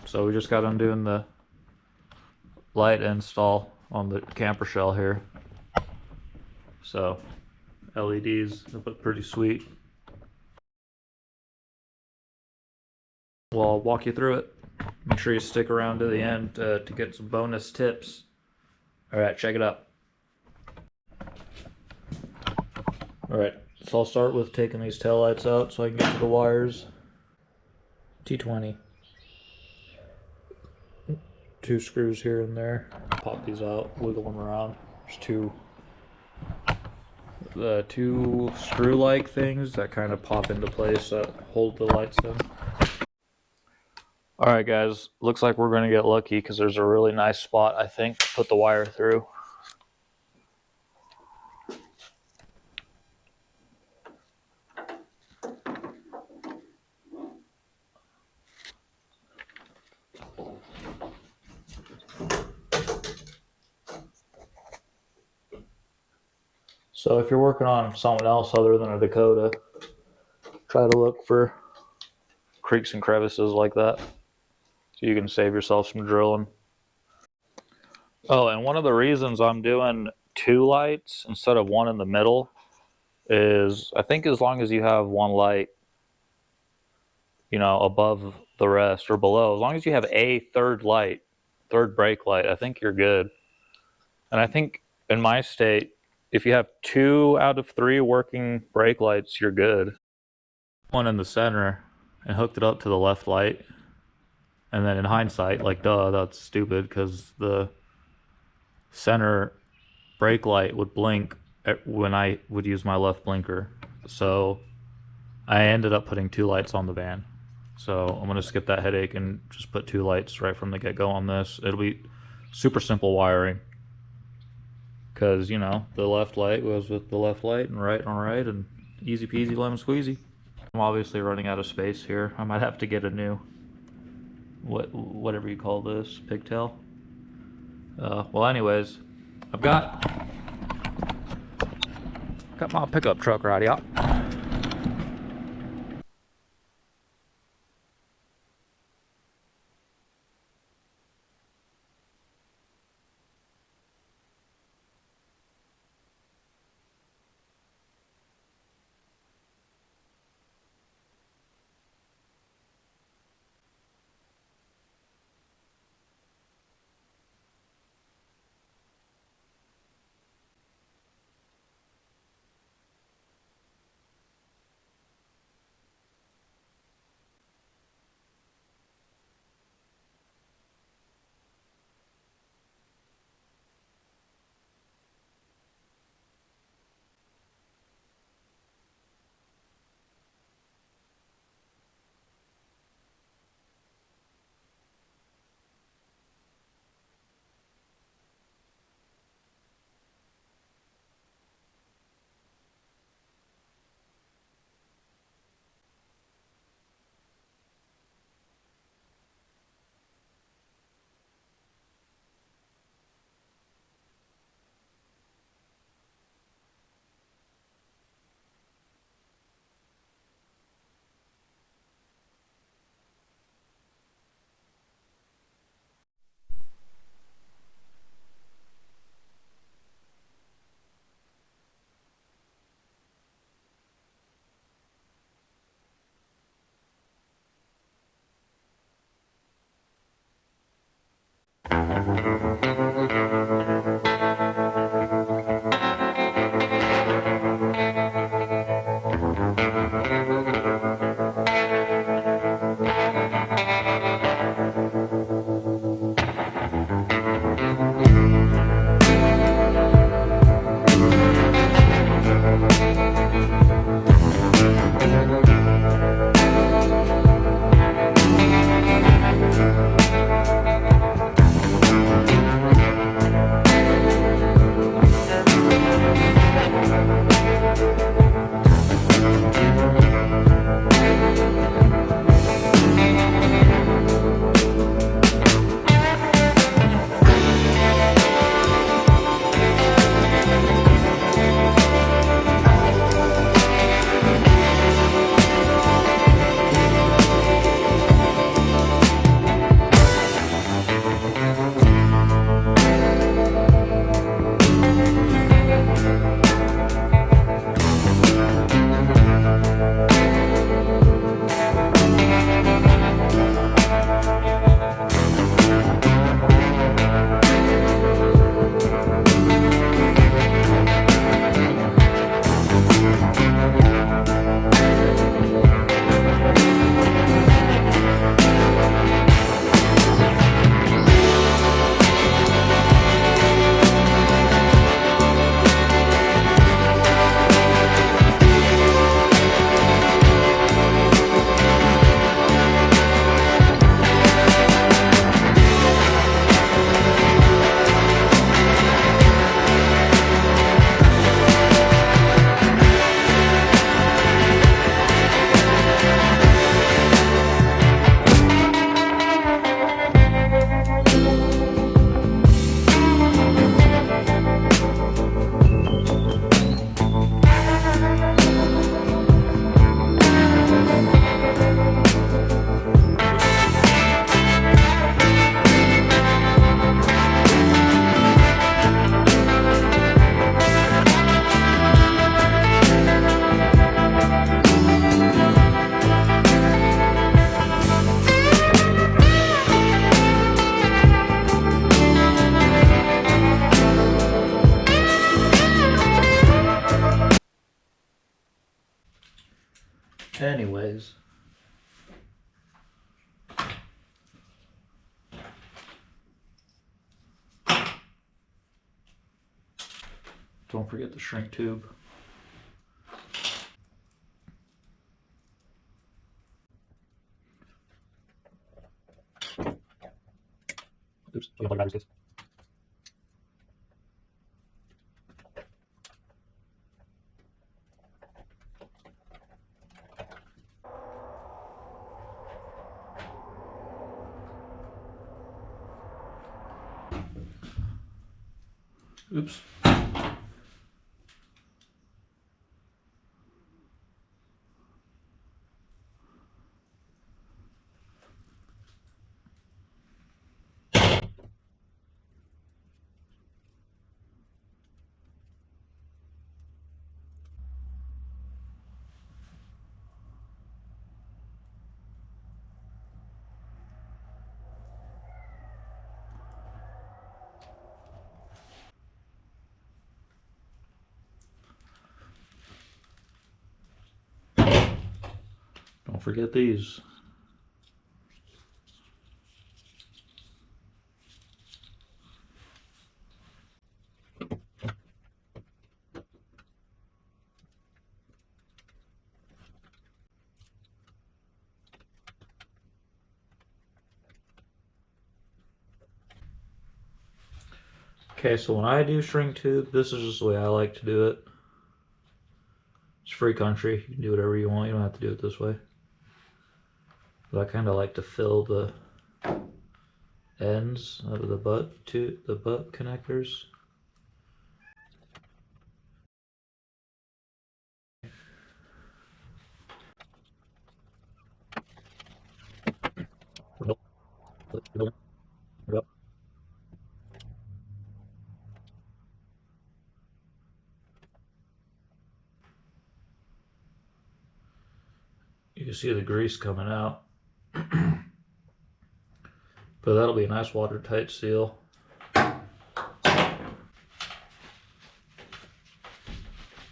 So we just got done doing the light install on the camper shell here. So LEDs look pretty sweet. Well, I'll walk you through it. Make sure you stick around to the end to get some bonus tips. All right, check it out. All right, so I'll start with taking these taillights out so I can get to the wires. T20. 2 screws here and there. Pop these out, wiggle them around. There's two screw-like things that kind of pop into place that hold the lights in. Alright guys, looks like we're going to get lucky because there's a really nice spot, I think, to put the wire through. So if you're working on something else other than a Dakota, try to look for creeks and crevices like that so you can save yourself some drilling. Oh, and one of the reasons I'm doing 2 lights instead of 1 in the middle is I think as long as you have 1 light, you know, above the rest or below, as long as you have a third light, third brake light, I think you're good. And I think in my state, if you have 2 out of 3 working brake lights, you're good. One in the center and hooked it up to the left light. And then in hindsight, like, duh, that's stupid because the center brake light would blink when I would use my left blinker. So I ended up putting 2 lights on the van. So I'm going to skip that headache and just put 2 lights right from the get-go on this. It'll be super simple wiring. Because, you know, the left light goes with the left light and right on right, and easy peasy lemon squeezy. I'm obviously running out of space here. I might have to get a new, whatever you call this, pigtail. Well, anyways, I've got my pickup truck right out. Don't forget the shrink tube. Oops, we got my driver's case. Oops. Don't forget these. Okay, so when I do shrink tube, this is just the way I like to do it. It's free country. You can do whatever you want. You don't have to do it this way. But I kind of like to fill the ends of the butt connectors. You can see the grease coming out. But that'll be a nice watertight seal. Well,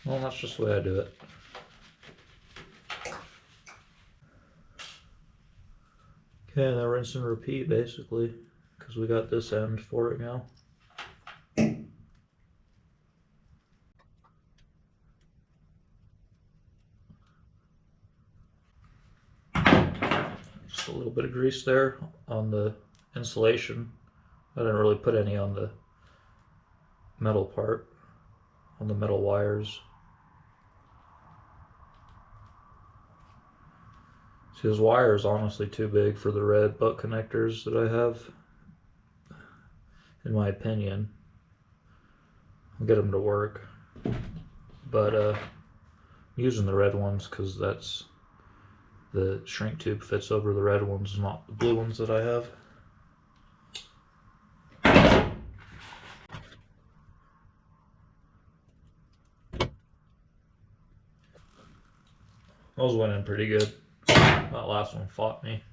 that's just the way I do it. Okay, now rinse and repeat basically, because we got this end for it now. Just a little bit of grease there on the insulation. I didn't really put any on the metal part, on the metal wires. See, this wire is honestly too big for the red butt connectors that I have, in my opinion. I'll get them to work, but I'm using the red ones because that's the shrink tube fits over the red ones, not the blue ones that I have. Those went in pretty good. That last one fought me.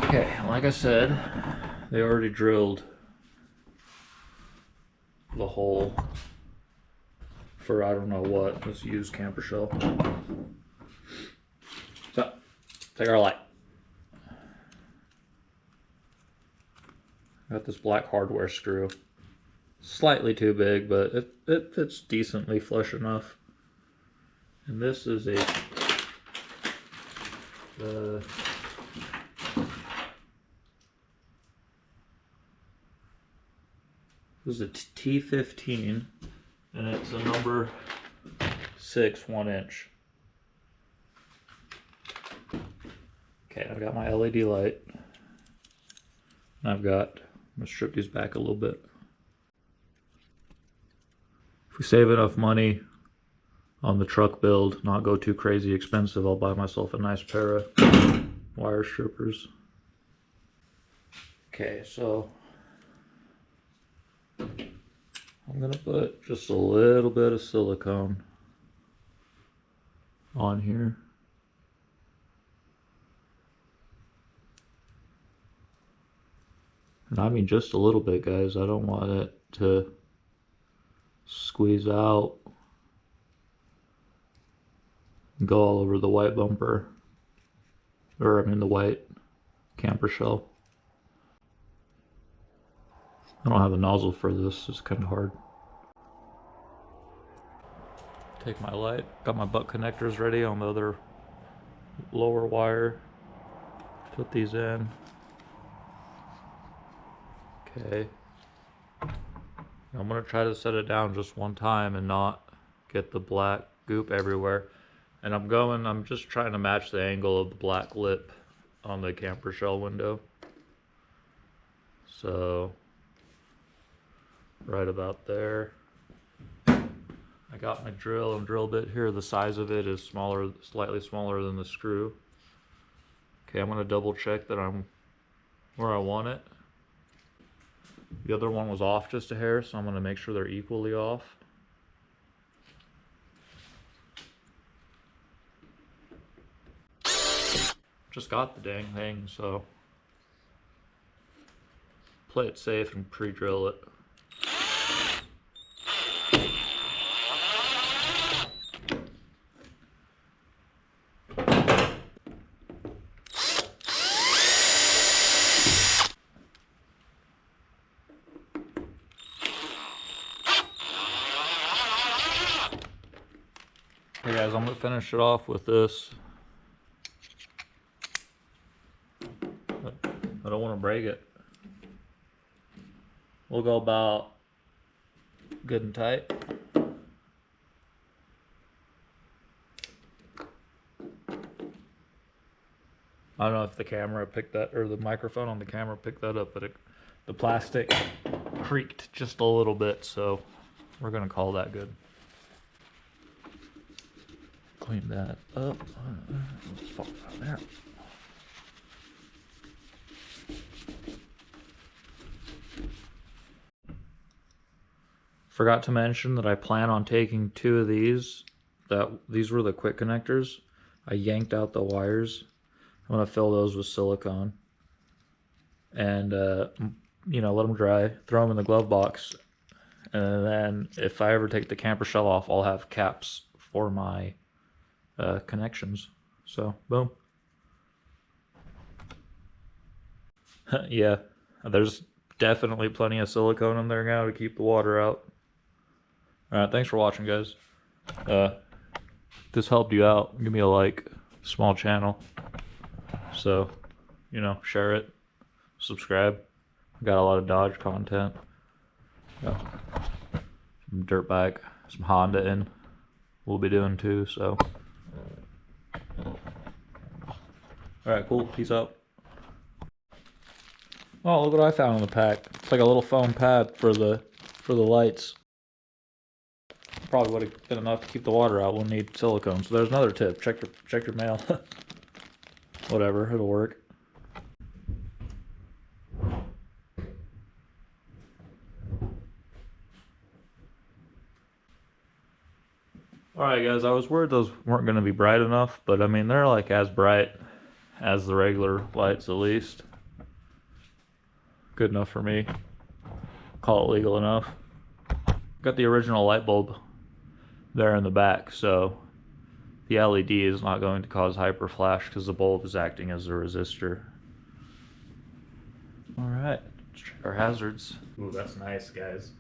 Okay, like I said, they already drilled the hole for I don't know what, this used camper shell. So, take our light. Got this black hardware screw. Slightly too big, but it fits decently flush enough. And this is a this is a T15, and it's a number 6 1-inch. Okay, I've got my LED light. And I'm gonna strip these back a little bit. If we save enough money on the truck build, not go too crazy expensive, I'll buy myself a nice pair of wire strippers. Okay, so I'm gonna put just a little bit of silicone on here. And I mean just a little bit, guys. I don't want it to squeeze out. go all over the white bumper, or I mean the white camper shell. I don't have a nozzle for this, it's kind of hard. Take my light, got my butt connectors ready on the other lower wire. Put these in. Okay. I'm gonna try to set it down just one time and not get the black goop everywhere. And I'm just trying to match the angle of the black lip on the camper shell window. So, right about there. I got my drill and drill bit here. The size of it is smaller, slightly smaller than the screw. Okay, I'm gonna double check that I'm where I want it. The other one was off just a hair, so I'm gonna make sure they're equally off. Just got the dang thing, so play it safe and pre-drill it. Hey guys, I'm gonna finish it off with this. I don't want to break it. We'll go about good and tight. I don't know if the camera picked that, or the microphone on the camera picked that up, but the plastic creaked just a little bit, so we're gonna call that good. Clean that up. Let's fall out there. Forgot to mention that I plan on taking 2 of these. These were the quick connectors. I yanked out the wires. I'm gonna fill those with silicone and you know, let them dry. Throw them in the glove box, and then if I ever take the camper shell off, I'll have caps for my connections. So boom. Yeah, there's definitely plenty of silicone in there now to keep the water out. Alright, thanks for watching, guys. If this helped you out, give me a like. Small channel, so you know, share it, subscribe. I got a lot of Dodge content, some dirt bike, some Honda in we'll be doing too. So alright, cool, peace out. Oh, look what I found in the pack. It's like a little foam pad for the lights. Probably would have been enough to keep the water out. We'll need silicone. So there's another tip. Check your mail. Whatever, it'll work. Alright guys, I was worried those weren't going to be bright enough, but I mean, they're like as bright as the regular lights at least. Good enough for me. Call it legal enough. Got the original light bulb there in the back, so the LED is not going to cause hyper flash because the bulb is acting as a resistor. Alright, let's check our hazards. Ooh, that's nice, guys.